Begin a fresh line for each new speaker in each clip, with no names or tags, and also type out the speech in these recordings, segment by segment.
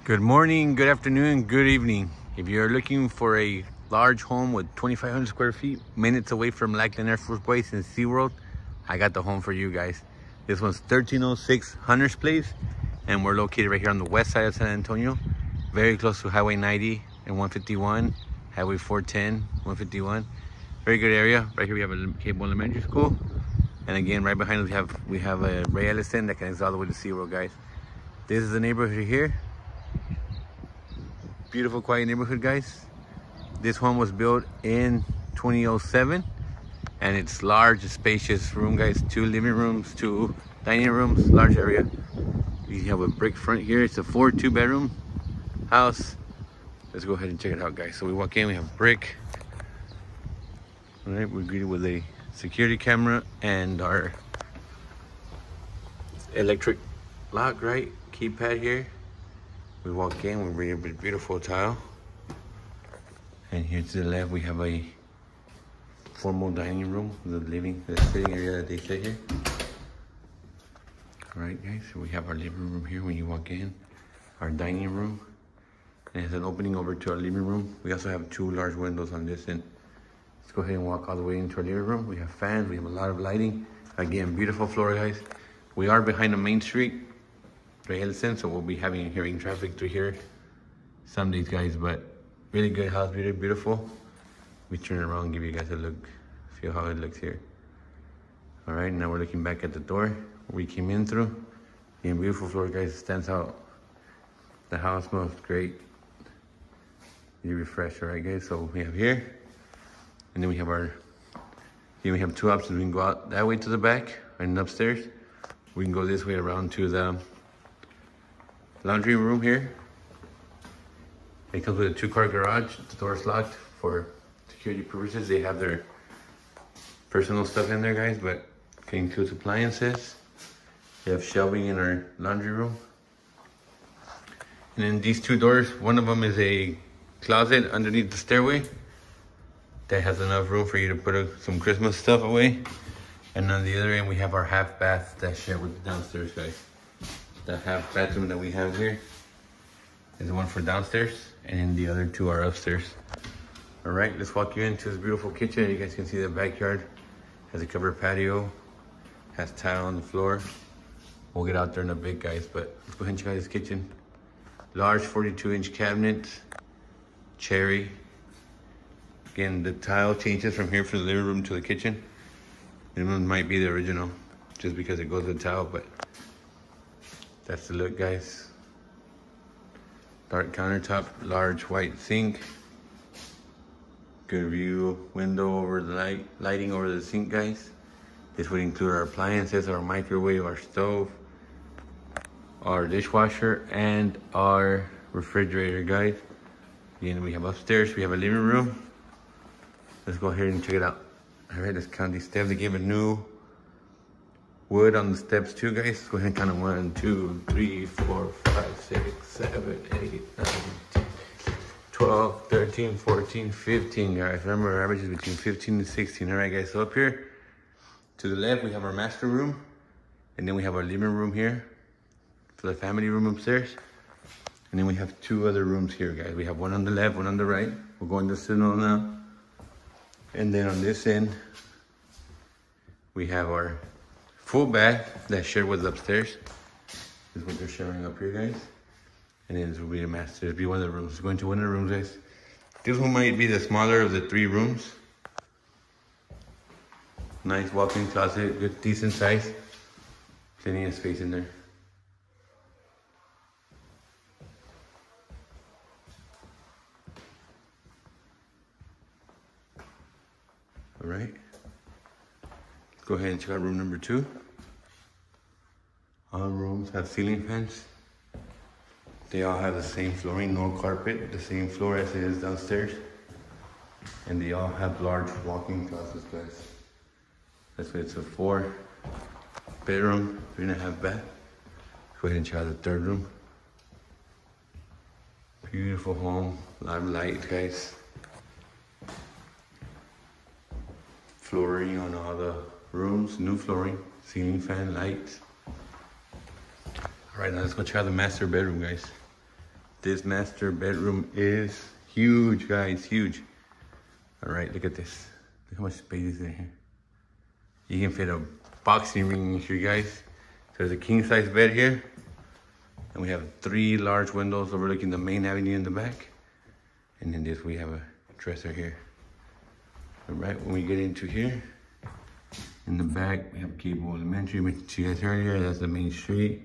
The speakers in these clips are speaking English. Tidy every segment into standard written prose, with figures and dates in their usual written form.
Good morning, good afternoon, good evening. If you're looking for a large home with 2,500 square feet, minutes away from Lackland Air Force Base and SeaWorld, I got the home for you guys. This one's 1306 Hunter's Place, and we're located right here on the west side of San Antonio, very close to Highway 90 and 151, Highway 410, 151. Very good area. Right here we have a Cable Elementary School, and again, right behind us we have a Ray Ellison that connects all the way to SeaWorld, guys. This is the neighborhood here. Beautiful, quiet neighborhood, guys. This home was built in 2007, and it's large, spacious room, guys. 2 living rooms, 2 dining rooms, large area. You have a brick front here. It's a 2-bedroom house. Let's go ahead and check it out, guys. So we walk in, we have brick. All right, we're greeted with a security camera and our electric lock, right? Keypad here. We walk in, we read a beautiful tile. And here to the left, we have a formal dining room, the sitting area that they sit here. All right, guys, so we have our living room here when you walk in. Our dining room. And it has an opening over to our living room. We also have 2 large windows on this end. Let's go ahead and walk all the way into our living room. We have fans, we have a lot of lighting. Again, beautiful floor, guys. We are behind the main street, Ray Ellison, so we'll be hearing traffic through here some days, guys, but really good house, really beautiful. We turn it around and give you guys a look, feel how it looks here. All right, now we're looking back at the door we came in through. Again, beautiful floor, guys, stands out. The house smells great. You refresh, all right, guys? So we have here, and then we have we have 2 options. We can go out that way to the back and upstairs. We can go this way around to the laundry room here. It comes with a 2-car garage. The door's locked for security purposes. They have their personal stuff in there, guys, but it includes appliances. We have shelving in our laundry room. And then these 2 doors, one of them is a closet underneath the stairway that has enough room for you to put some Christmas stuff away. And on the other end, we have our half bath that's shared with the downstairs, guys. The half bathroom that we have here is the one for downstairs, and then the other 2 are upstairs. All right, let's walk you into this beautiful kitchen. You guys can see the backyard has a covered patio, has tile on the floor. We'll get out there in a bit, guys, but let's go ahead and check out this kitchen. Large 42-inch cabinet, cherry. Again, the tile changes from here from the living room to the kitchen. This one might be the original, just because it goes with tile, but that's the look, guys. Dark countertop, large white sink. Good view, window over the lighting over the sink, guys. This would include our appliances, our microwave, our stove, our dishwasher, and our refrigerator, guys. Again, we have upstairs, we have a living room. Let's go ahead and check it out. All right, let's count these steps. They gave a new wood on the steps too, guys. Let's go ahead and count them. 1, 2, 3, 4, 5, 6, 7, 8, 9, 10, 12, 13, 14, 15, guys. Remember, our average is between 15 and 16. All right, guys, so up here to the left, we have our master room. And then we have our living room here for the family room upstairs. And then we have 2 other rooms here, guys. We have one on the left, one on the right. We're going to signal now. And then on this end, we have our full bath that's shared with upstairs. This is what they're sharing up here, guys. And then this will be the master. It'll be one of the rooms. Let's go into one of the rooms, guys. This one might be the smaller of the 3 rooms. Nice walk-in closet, good, decent size. Plenty of space in there. All right. Go ahead and check out room number 2. All rooms have ceiling fans. They all have the same flooring, no carpet, the same floor as it is downstairs. And they all have large walk-in closets, guys. That's why it's a 4-bedroom, 3.5 bath. Go ahead and check out the 3rd room. Beautiful home, a lot of light, guys. Flooring on all the rooms, new flooring, ceiling fan, lights. All right, now let's go check out the master bedroom, guys. This master bedroom is huge, guys, huge. All right, look at this. Look how much space is in here. You can fit a boxing ring in here, guys. So there's a king size bed here. And we have 3 large windows overlooking the main avenue in the back. And then this, we have a dresser here. All right, when we get into here, in the back, we have Cable Elementary. I mentioned to you guys earlier, that's the main street.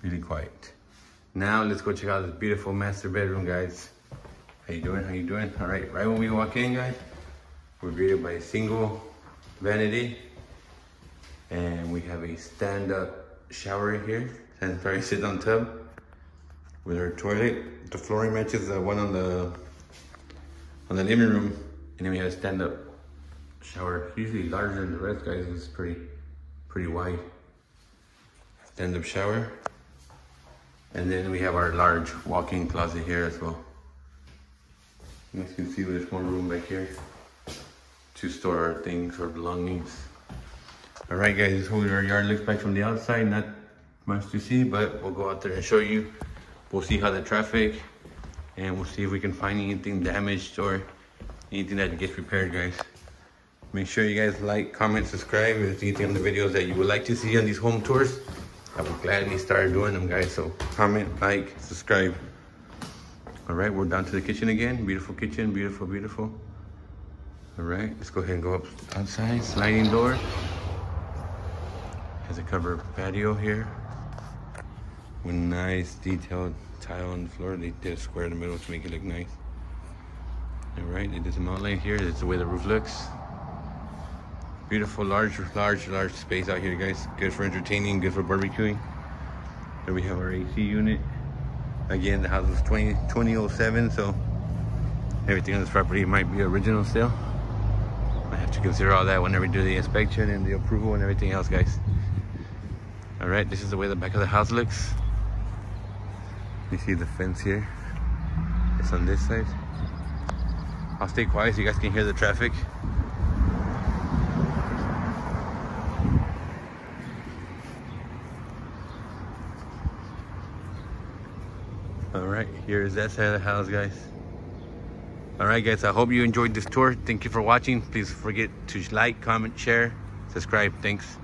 Really quiet. Now let's go check out this beautiful master bedroom, guys. How you doing? How you doing? All right, right when we walk in, guys, we're greeted by a single vanity, and we have a stand-up shower here, sanitary sit-down tub with our toilet. The flooring matches the one on the living room, and then we have a stand-up shower, usually larger than the rest, guys. It's pretty wide. Stand-up shower, and then we have our large walk-in closet here as well. You guys can see there's more room back here to store our things or belongings. All right, guys, this is what our yard looks like from the outside. Not much to see, but we'll go out there and show you. We'll see how the traffic, and we'll see if we can find anything damaged or anything that gets repaired, guys. Make sure you guys like, comment, subscribe. If there's anything on the videos that you would like to see on these home tours, I will gladly start doing them, guys. So comment, like, subscribe. All right, we're down to the kitchen again. Beautiful kitchen, beautiful, beautiful. All right, let's go ahead and go up outside. Sliding door. Has a covered patio here with nice detailed tile on the floor. They did a square in the middle to make it look nice. All right, they did some outline here. That's the way the roof looks. Beautiful, large space out here, guys. Good for entertaining, good for barbecuing. There we have our AC unit. Again, the house was 2007, so everything on this property might be original still. I have to consider all that whenever we do the inspection and the approval and everything else, guys. All right, this is the way the back of the house looks. You see the fence here. It's on this side. I'll stay quiet so you guys can hear the traffic. All right, here's that side of the house, guys. All right, guys, I hope you enjoyed this tour. Thank you for watching. Please forget to like, comment, share, subscribe. Thanks.